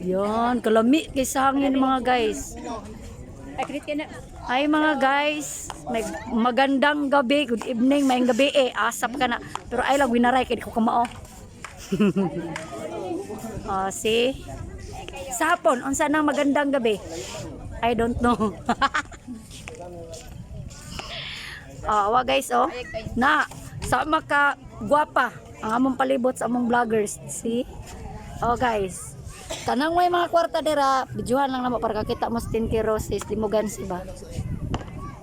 Yan, kalami kay sa hangin mga guys. Ay mga guys, may magandang gabi, good evening, mayang gabi asap ka na. Pero ay lang winaray kay di ko kamao. See? Sa hapon, unsa nang magandang gabi? I don't know. Wa guys na sa maka guwapa ang among palibot sa among vloggers. See? Guys. Tanang may mga kwarta dira, bidyuhan lang namo para kakita mo 10K roses, limugan ba.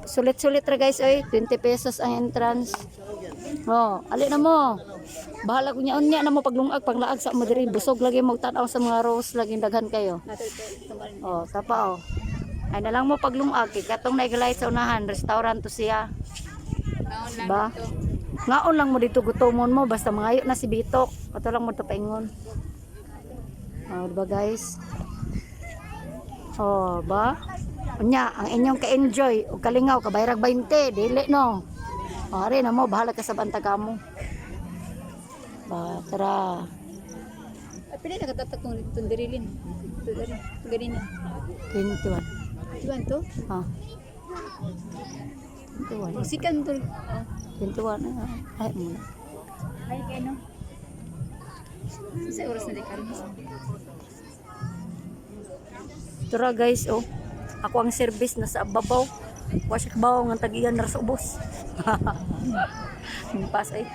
Sulit-sulit ra guys oy, 20 pesos ang entrance. Ali na mo. Bahala ko unya na mo paglungag panglaag sa mo diri, busog lagi mo tan-aw sa mga rose lagi daghan kayo. Tapa Ay na lang mo paglungag kay katong naigalight sa unahan, restaurant to siya. Ba? Ngaon lang mo dito gutomon mo basta mangayo na si Bitok. Ato lang mo to paingon. Diba guys? Ba? Unya, ang inyong ka-enjoy o kalingaw, kabayrag 20, dili no? Ari na mo, bahala ka sa bantag mo. Ba, tara. Pili na katatak kong tundirilin. Ganina. 21. 21 to? 21. Sikan to. 21. Ay, muna. Ay, kaya no? Sa oras na di ka rin. Tara guys, ako ang service na sa babaw. Wasik baw ng tagiyan na sa ubos. Pas ay.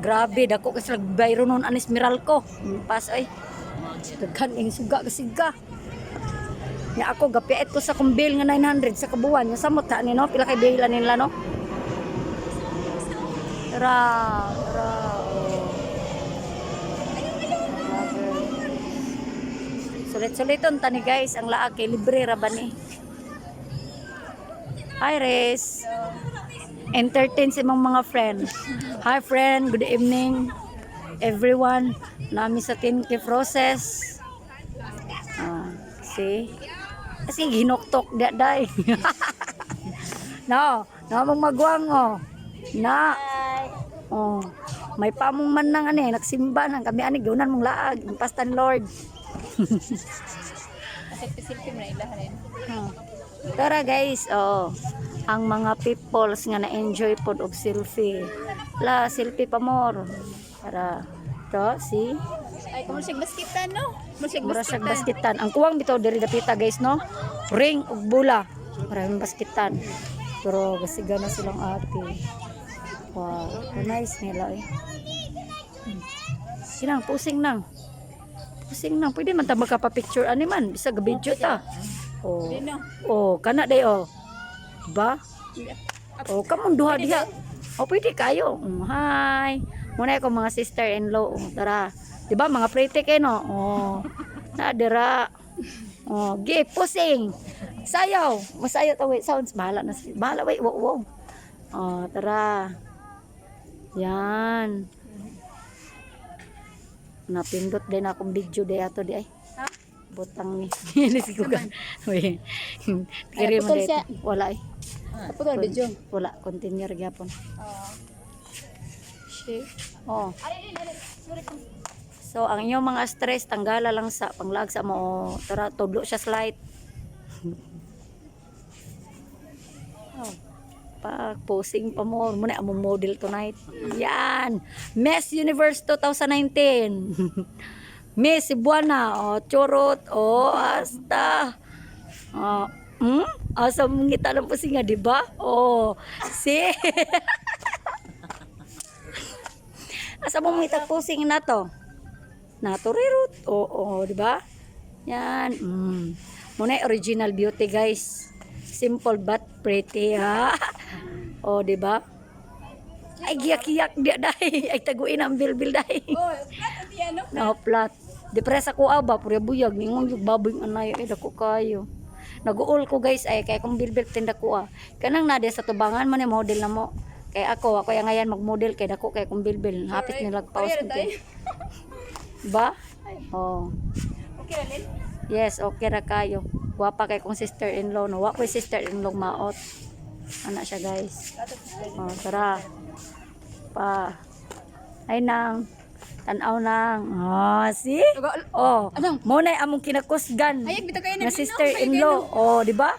Grabe, dako kasi nagbayro nun anis Meralco. Pas ay. Daghan ing suga kasiga. Nya ako gapiet ko sa kumbil nga 900 sa kabuwan. Nya samot ta ni no, pila kay bilan nila no. Tara. Sulit-suliton tani guys, ang laag kay libre ra ba ni. Hi Res. Entertain si mga friend. Hi friend, good evening everyone. Nami sa 10K process. See? Kasi ginoktok day. No, mong magwang Na. May pamong man nang nagsimba nang kami ani gunan mong laag, pastan Lord. Silpi mo na ilahan. Tara guys, ang mga peoples nga na-enjoy pod og selfie. Selfie pa more. Tara. See? Ay, kung siya basketan, no? Mura siya basketan. Ang kuwang bitaw diri dapita guys, no? Ring ug bula. Maraming basketan. Pero gasiga na silang ate. Wow, nice nila Sinang pusing nang. Pwede man ta magka-picture ani man, bisa ga video ta. Kana day Ba? Kamong duha diha. Pwede kayo. Hi. Muna ko mga sister-in-law. Tara. Di ba mga pretty kayo no? Na dira. Pusing. Sayaw. Masayaw ta wait sounds bahala na. Bahala wait. Wow. Tara. Yan. Napindot din akong video day ato di ay. Butang ni. Lisigugan. Wait. Kiri mo dito. Wala ay. Putol video. Wala. Continue gyapon. So ang inyong mga stress tanggala lang sa panglag sa mo. Tara tudlo siya slide. Posing pa mo muna among model tonight. Yan. Miss Universe 2019. Miss Cebuana, churot, hasta. Asa mong ngita ng pusinga, di ba? See? Asa mong ngita pusing na to? Naturirot. Di ba? Yan. Muna original beauty, guys. Simple but pretty, ha? Di ba? Ay, giyak-giyak dia dahi. Ay, taguin ang bil-bil dahi. Plat. Depresa ko ba, pura buyag. Ningon yung baboy ng anay. Ay, dako kayo. Nag-uol ko guys, ay, kaya kong bil-bil tinda ko Kanang nade sa tubangan man yung model na mo. Kaya ako yung ngayon mag-model. Kaya dako kaya kong bil-bil. Hapit nilang pause ko. Ba? Okay, Lin? Yes, okay ra kayo. Wapa kay kong sister-in-law. No? Wako yung sister-in-law maot. Anak siya guys. Tara. Ay nang. Tanaw nang. Oh, see? Tuga- Oh, Anong? mo na among kinakusgan. Hayag bitaw kayo Nga sister-in-law. Oh, di ba?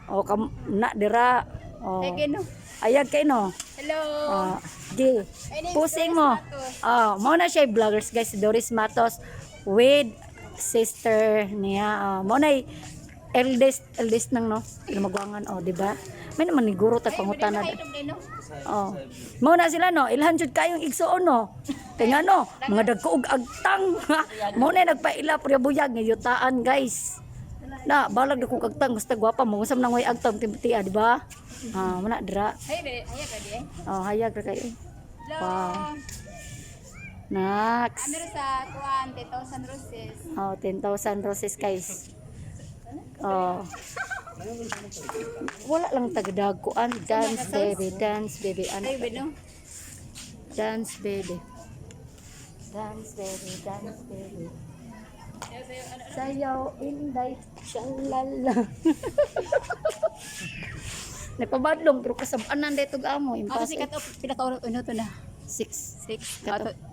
Oh, na dira. Oh. Hayag kayo no. Ayag kay no. Hello. Oh, di. My name is Pusing Doris mo. Matos. Oh, mo na siya vloggers guys, si Doris Matos with sister niya. Oh, mo na eldest nang no. Lumagwangan oh, di ba? May naman ni guro tag pangutana. Oh. Mao na sila no, ilhan jud kayong igsuon no. Tinga no, mga dagko og agtang. Mao na nagpaila pre buyag nga yutaan guys. Na balag dako agtang basta gwapa mo usam nang way agtang timti di ba? Ah, mana dra. Hayag ready eh. Oh, hayag ra kayo. Hello. Wow. Next. Ano sa kuan 10,000 roses. Oh, 10,000 roses guys. Oh. Wala lang tagadag kuan dance baby, dance baby, Ay beno. dance baby. Dance baby, dance baby. Sayaw inday, shalala. Nagpabadlong pero kasabanan dito gamo. Ako si Impossible. kat pinaka-uno to na. 6. 6.